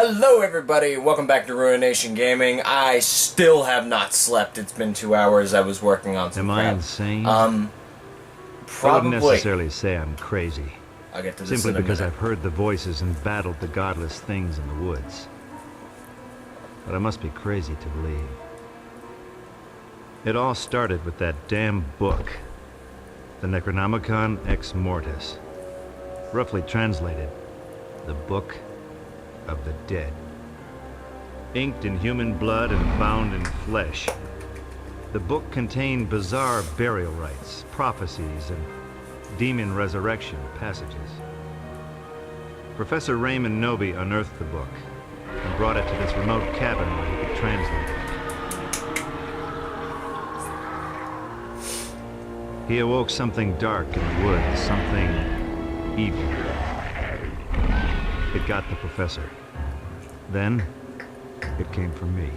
Hello everybody, welcome back to Ruination Gaming. I still have not slept. It's been 2 hours. I was working on some crap. Am I insane? Probably. I wouldn't necessarily say I'm crazy. I'll get to this Simply in a because minute. I've heard the voices and battled the godless things in the woods. But I must be crazy to believe. It all started with that damn book. The Necronomicon Ex Mortis. Roughly translated, the Book of the Dead. Inked in human blood and bound in flesh. The book contained bizarre burial rites, prophecies, and demon resurrection passages. Professor Raymond Noby unearthed the book and brought it to this remote cabin where he could translate it. He awoke something dark in the woods, something evil. It got the professor. Then, it came for me.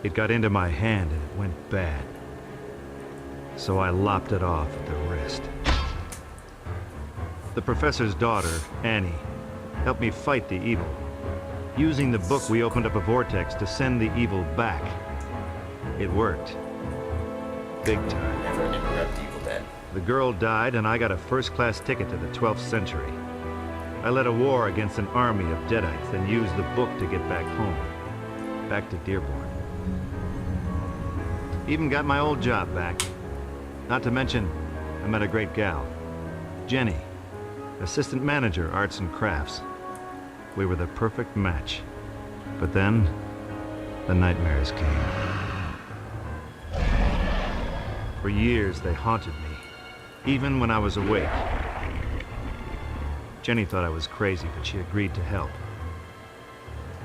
It got into my hand and it went bad. So I lopped it off at the wrist. The professor's daughter, Annie, helped me fight the evil. Using the book, we opened up a vortex to send the evil back. It worked. Big time. Never interrupt Evil Dead. The girl died and I got a first-class ticket to the 12th century. I led a war against an army of Deadites, then used the book to get back home. Back to Dearborn. Even got my old job back. Not to mention, I met a great gal. Jenny, assistant manager, arts and crafts. We were the perfect match. But then, the nightmares came. For years, they haunted me, even when I was awake. Jenny thought I was crazy, but she agreed to help.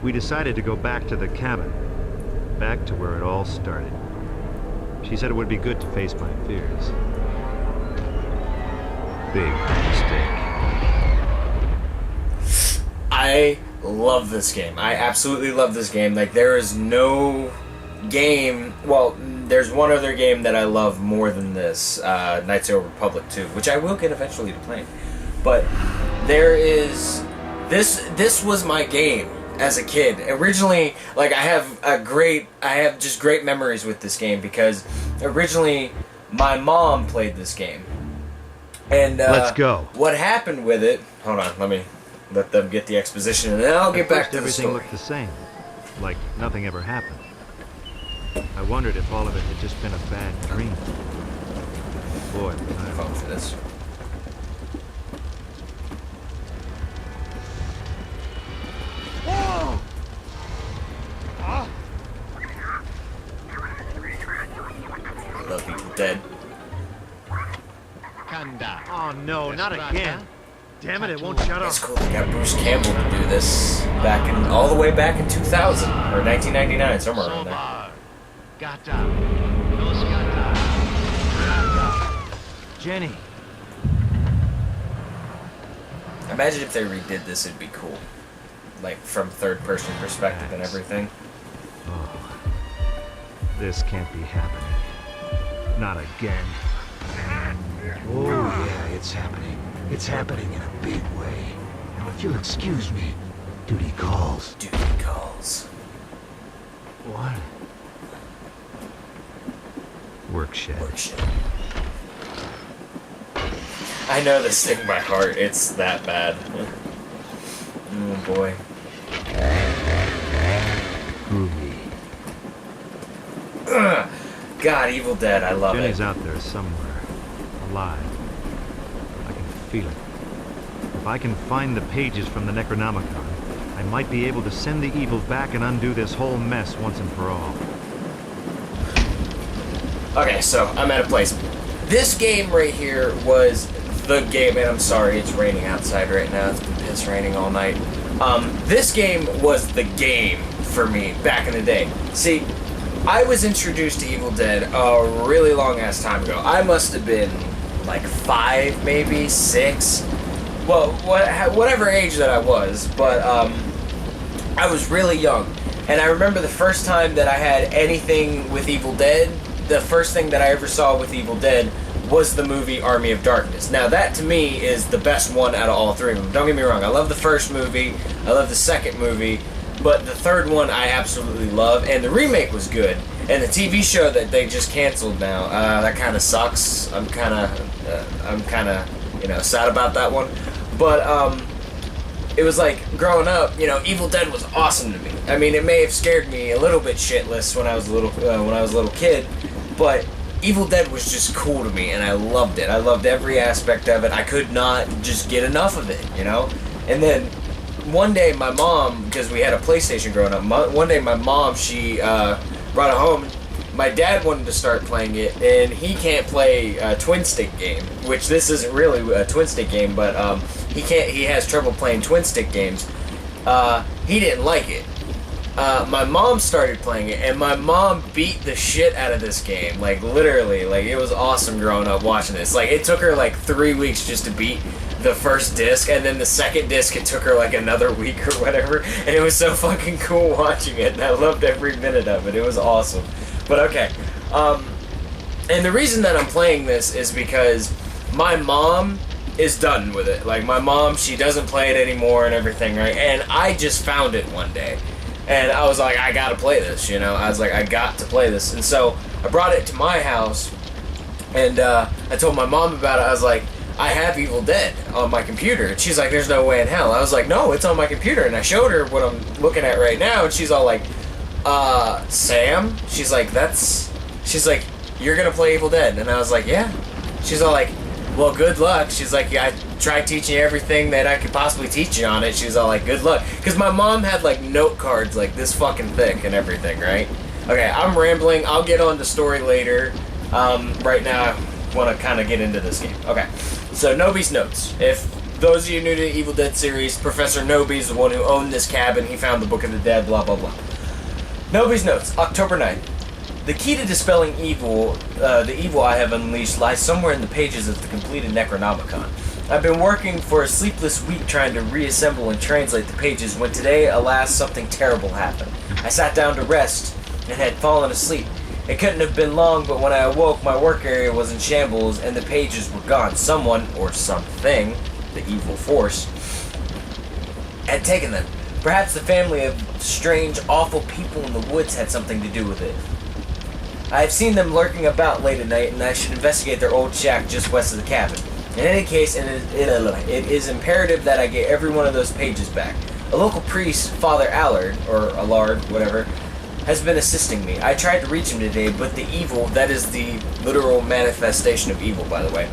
We decided to go back to the cabin, back to where it all started. She said it would be good to face my fears. Big mistake. I love this game. I absolutely love this game. Like, there is no game... Well, there's one other game that I love more than this. Knights of the Old Republic 2, which I will get eventually to playing. But there is... This was my game as a kid. Originally, like, I have just great memories with this game because originally my mom played this game. And Let's go. What happened with it... Hold on, let me let them get the exposition and then I'll get back to the story. Everything looked the same, like nothing ever happened. I wondered if all of it had just been a bad dream. Boy, Phone for this. I love Evil Dead. Oh no, not again. Damn it, it won't shut It's off. cool they got Bruce Campbell to do this all the way back in 2000 or 1999, somewhere around there. Jenny. Imagine if they redid this, it'd be cool. Like, from third-person perspective and everything. Oh, this can't be happening. Not again. Oh, yeah, it's happening. It's happening in a big way. Now, if you'll excuse me, duty calls. Duty calls. What? Workshed. Workshed. I know this thing by heart. It's that bad. Oh, boy. Groovy. Ugh. God, Evil Dead, I love Jenny's it. out there somewhere, alive. I can feel it. If I can find the pages from the Necronomicon, I might be able to send the evil back and undo this whole mess once and for all. Okay, so I'm at a place. This game right here was the game, and I'm sorry, it's raining outside right now. It's been piss raining all night. This game was the game for me back in the day. See, I was introduced to Evil Dead a really long ass time ago. I must have been like 5, maybe 6. Well, whatever age that I was, but I was really young. And I remember the first time that I had anything with Evil Dead, the first thing that I ever saw with Evil Dead was the movie Army of Darkness. Now that to me is the best one out of all three of them. Don't get me wrong, I love the first movie, I love the second movie, but the third one I absolutely love, and the remake was good. And the TV show that they just canceled now, that kind of sucks. I'm kind of, you know, sad about that one. But it was like growing up, you know, Evil Dead was awesome to me. I mean, it may have scared me a little bit shitless when I was a little kid, but Evil Dead was just cool to me, and I loved it. I loved every aspect of it. I could not just get enough of it, you know. And then one day, my mom, because we had a PlayStation growing up, one day my mom, she brought it home. My dad wanted to start playing it, and he can't play a twin stick game, which this isn't really a twin stick game, but he can't. He has trouble playing twin stick games. He didn't like it. My mom started playing it, and my mom beat the shit out of this game. Like, literally, like, it was awesome growing up watching this. Like, it took her, like, 3 weeks just to beat the first disc, and then the second disc, it took her, like, another week or whatever, and it was so fucking cool watching it, and I loved every minute of it. It was awesome. But, okay. And the reason that I'm playing this is because my mom is done with it. Like, my mom, she doesn't play it anymore and everything, right? And I just found it one day. And I was like, I gotta play this, you know? I was like, I got to play this. And so I brought it to my house, and I told my mom about it. I was like, I have Evil Dead on my computer. And she's like, there's no way in hell. I was like, no, it's on my computer. And I showed her what I'm looking at right now, and she's all like, Sam? She's like, you're gonna play Evil Dead? And I was like, yeah. She's all like, well, good luck. She's like, yeah, I tried teaching you everything that I could possibly teach you on it. She's all like, good luck. Because my mom had, like, note cards, like, this fucking thick and everything, right? Okay, I'm rambling. I'll get on the story later. Right now, I want to kind of get into this game. Okay, so Noby's notes. If those of you new to the Evil Dead series, Professor Noby's the one who owned this cabin. He found the Book of the Dead, blah, blah, blah. Noby's notes, October 9th. The key to dispelling evil, the evil I have unleashed, lies somewhere in the pages of the completed Necronomicon. I've been working for a sleepless week trying to reassemble and translate the pages when today, alas, something terrible happened. I sat down to rest and had fallen asleep. It couldn't have been long, but when I awoke, my work area was in shambles and the pages were gone. Someone, or something, the evil force, had taken them. Perhaps the family of strange, awful people in the woods had something to do with it. I have seen them lurking about late at night, and I should investigate their old shack just west of the cabin. In any case, it is imperative that I get every one of those pages back. A local priest, Father Allard, or Allard, whatever, has been assisting me. I tried to reach him today, but the evil, that is the literal manifestation of evil, by the way.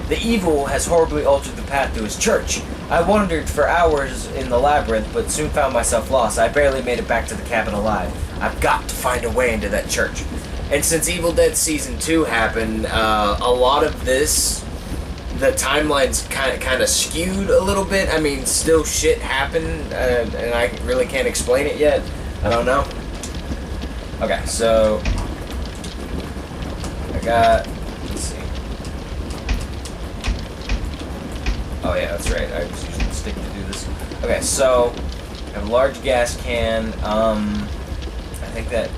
The evil has horribly altered the path to his church. I wandered for hours in the labyrinth, but soon found myself lost. I barely made it back to the cabin alive. I've got to find a way into that church. And since Evil Dead Season 2 happened, a lot of this, the timeline's kind of skewed a little bit. I mean, still shit happened, and I really can't explain it yet. I don't know. Okay, so I got, let's see. Oh yeah, that's right. I was using the stick to do this. Okay, so I have a large gas can. I think that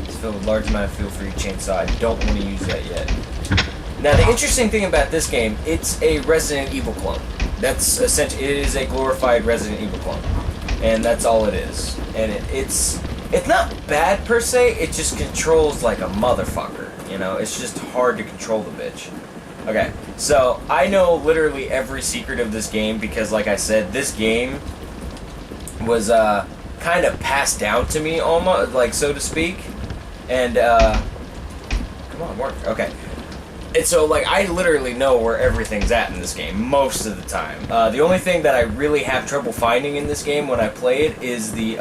it's filled with a large amount of fuel for your chainsaw. I don't want to use that yet. Now, the interesting thing about this game, it's a Resident Evil clone. That's essentially, it is a glorified Resident Evil clone, and that's all it is. And it's not bad per se. It just controls like a motherfucker. You know, it's just hard to control the bitch. Okay, so I know literally every secret of this game because, like I said, this game was kind of passed down to me almost, like, so to speak. And come on, work. Okay. And so, like, I literally know where everything's at in this game most of the time. The only thing that I really have trouble finding in this game when I play it is the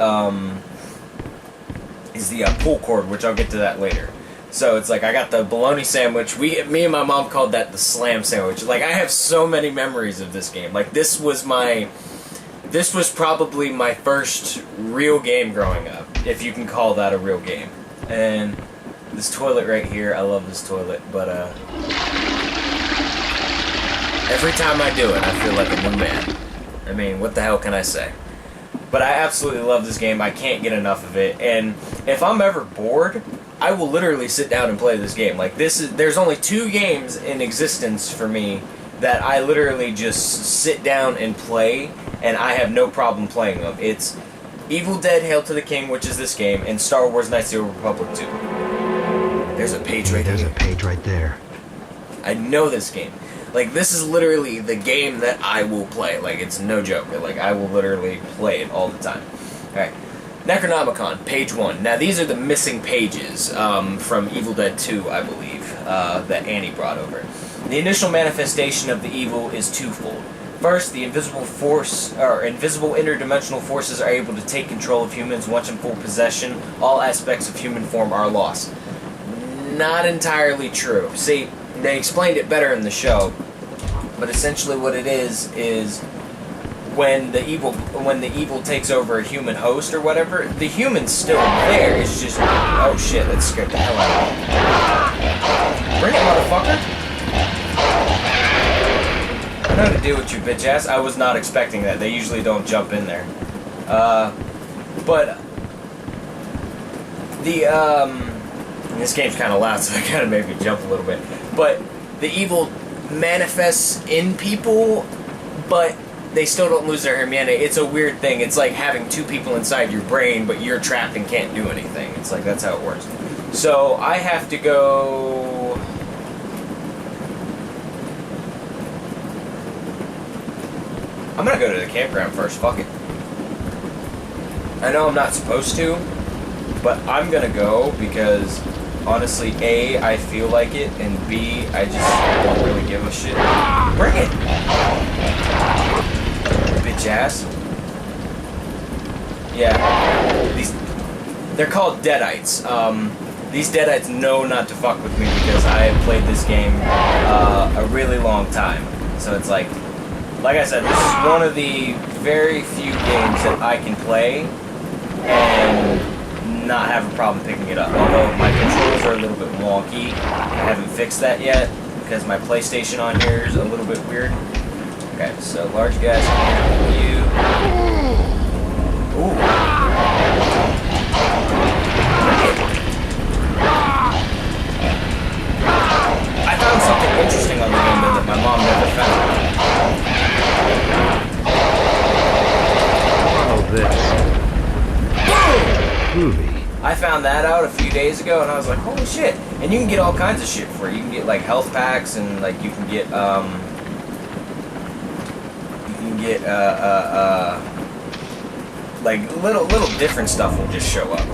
pull cord, which I'll get to that later. So it's like I got the bologna sandwich. Me and my mom called that the slam sandwich. Like, I have so many memories of this game. Like, this was probably my first real game growing up, if you can call that a real game. And this toilet right here, I love this toilet, but every time I do it, I feel like a new man. I mean, what the hell can I say? But I absolutely love this game. I can't get enough of it. And if I'm ever bored, I will literally sit down and play this game. Like, there's only 2 games in existence for me that I literally just sit down and play, and I have no problem playing them. It's Evil Dead Hail to the King, which is this game, and Star Wars Knights of the Old Republic 2. There's a page right there. There's a page right there. I know this game. Like, this is literally the game that I will play. Like, it's no joke. Like, I will literally play it all the time. Alright. Necronomicon, page 1. Now, these are the missing pages from Evil Dead 2, I believe, that Annie brought over. The initial manifestation of the evil is twofold. First, the invisible interdimensional forces are able to take control of humans. Once in full possession, all aspects of human form are lost. Not entirely true. See, they explained it better in the show, but essentially what it is when the evil takes over a human host or whatever, the human's still there. It's just, oh shit, that scared the hell out of me. Bring it, motherfucker. I know how to deal with you, bitch ass. I was not expecting that. They usually don't jump in there. But this game's kind of loud, so that kind of made me jump a little bit. But the evil manifests in people, but they still don't lose their humanity. It's a weird thing. It's like having 2 people inside your brain, but you're trapped and can't do anything. It's like, that's how it works. So I have to go... I'm gonna go to the campground first, fuck it. I know I'm not supposed to, but I'm gonna go because, honestly, A, I feel like it, and B, I just don't really give a shit. Bring it! Bitch ass. Yeah, they're called Deadites. These Deadites know not to fuck with me because I have played this game a really long time. So it's like I said, this is one of the very few games that I can play and not have a problem picking it up. Although my controls are a little bit wonky. I haven't fixed that yet because my PlayStation on here is a little bit weird. Okay, so large guys, you. Ooh. I found something interesting on the game that my mom never found. This. Groovy. I found that out a few days ago, and I was like, holy shit. And you can get all kinds of shit for it. You can get, like, health packs, and, like, you can get, like, little different stuff will just show up.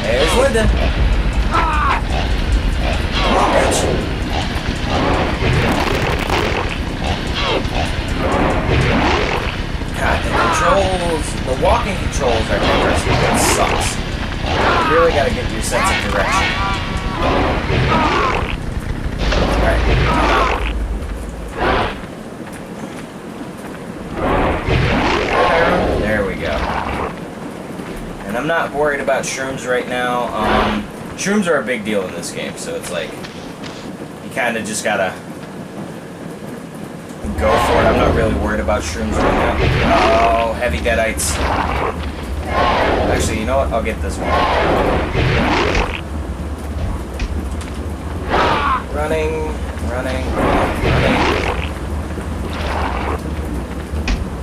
There's Linda. Come on, bitch. God, the controls, the walking controls are interesting. That sucks. You really gotta get your sense of direction. Alright, there we go. And I'm not worried about shrooms right now. Shrooms are a big deal in this game, so it's like, you kinda just gotta go for it. I'm not really worried about shrooms right now. Oh, heavy deadites. Actually, you know what? I'll get this one. Running.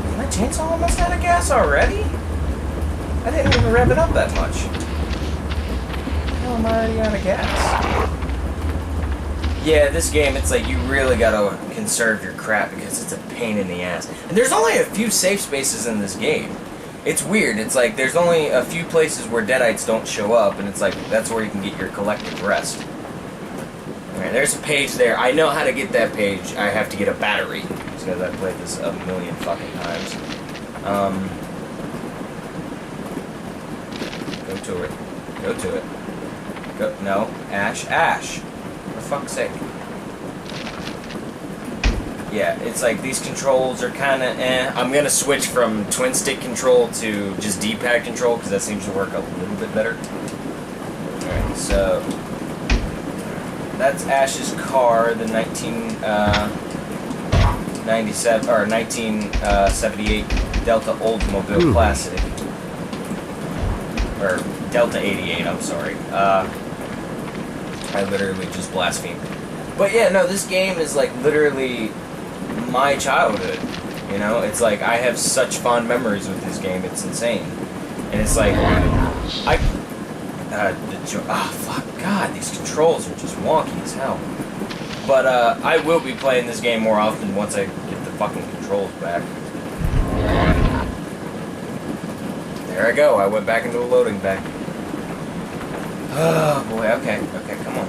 Can my chainsaw almost out of gas already? I didn't even rev it up that much. How am I already out of gas? Yeah, this game, it's like you really gotta conserve your crap because it's a pain in the ass. And there's only a few safe spaces in this game. It's weird. It's like there's only a few places where deadites don't show up, and it's like that's where you can get your collective rest. Alright, there's a page there. I know how to get that page. I have to get a battery because I've played this a million fucking times. Go to it. Go to it. Go. No. Ash. For fuck's sake. Yeah, it's like these controls are kind of I'm going to switch from twin stick control to just D-pad control because that seems to work a little bit better. Alright, so that's Ash's car, the 1997 or 1978 Delta Oldsmobile Classic. Or Delta 88, I'm sorry. I literally just blasphemed. But yeah, no, this game is like literally my childhood. You know, it's like I have such fond memories with this game. It's insane. And it's like, fuck, God, these controls are just wonky as hell. But I will be playing this game more often once I get the fucking controls back. There I go. I went back into a loading bay. Oh boy. Okay. Okay. Come on.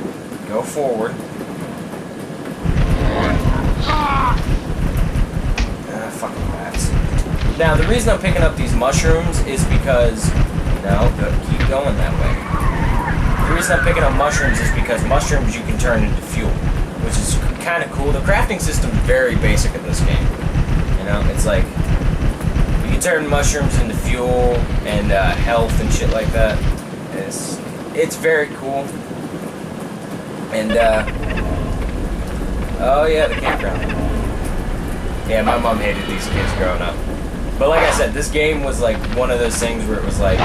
Go forward. Fucking rats. Now the reason I'm picking up these mushrooms is because keep going that way. The reason I'm picking up mushrooms is because mushrooms you can turn into fuel, which is kind of cool. The crafting system is very basic in this game. You know, it's like you can turn mushrooms into fuel and health and shit like that. It's very cool. And oh yeah, the campground. Yeah, my mom hated these kids growing up. But like I said, this game was like one of those things where it was like,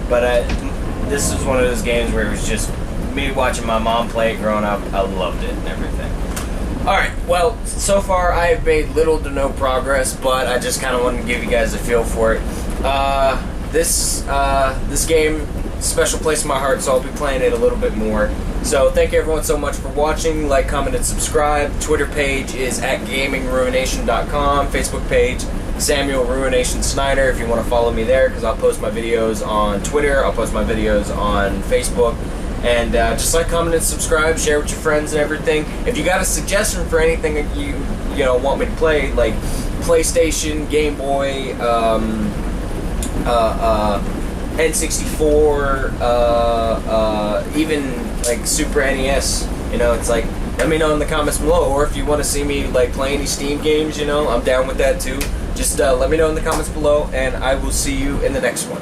but this was one of those games where it was just me watching my mom play it growing up. I loved it and everything. Alright, well, so far I have made little to no progress, but I just kind of wanted to give you guys a feel for it. This game, special place in my heart, so I'll be playing it a little bit more. So thank you everyone so much for watching. Like, comment, and subscribe. Twitter page is @gamingruination.com. Facebook page, Samuel Ruination Snyder, if you want to follow me there, because I'll post my videos on Twitter, I'll post my videos on Facebook. And just like, comment, and subscribe, share with your friends and everything. If you got a suggestion for anything that you want me to play, like PlayStation, Game Boy, N64, even like Super NES, it's like, let me know in the comments below. Or if you want to see me like play any Steam games, I'm down with that too. Just let me know in the comments below, and I will see you in the next one.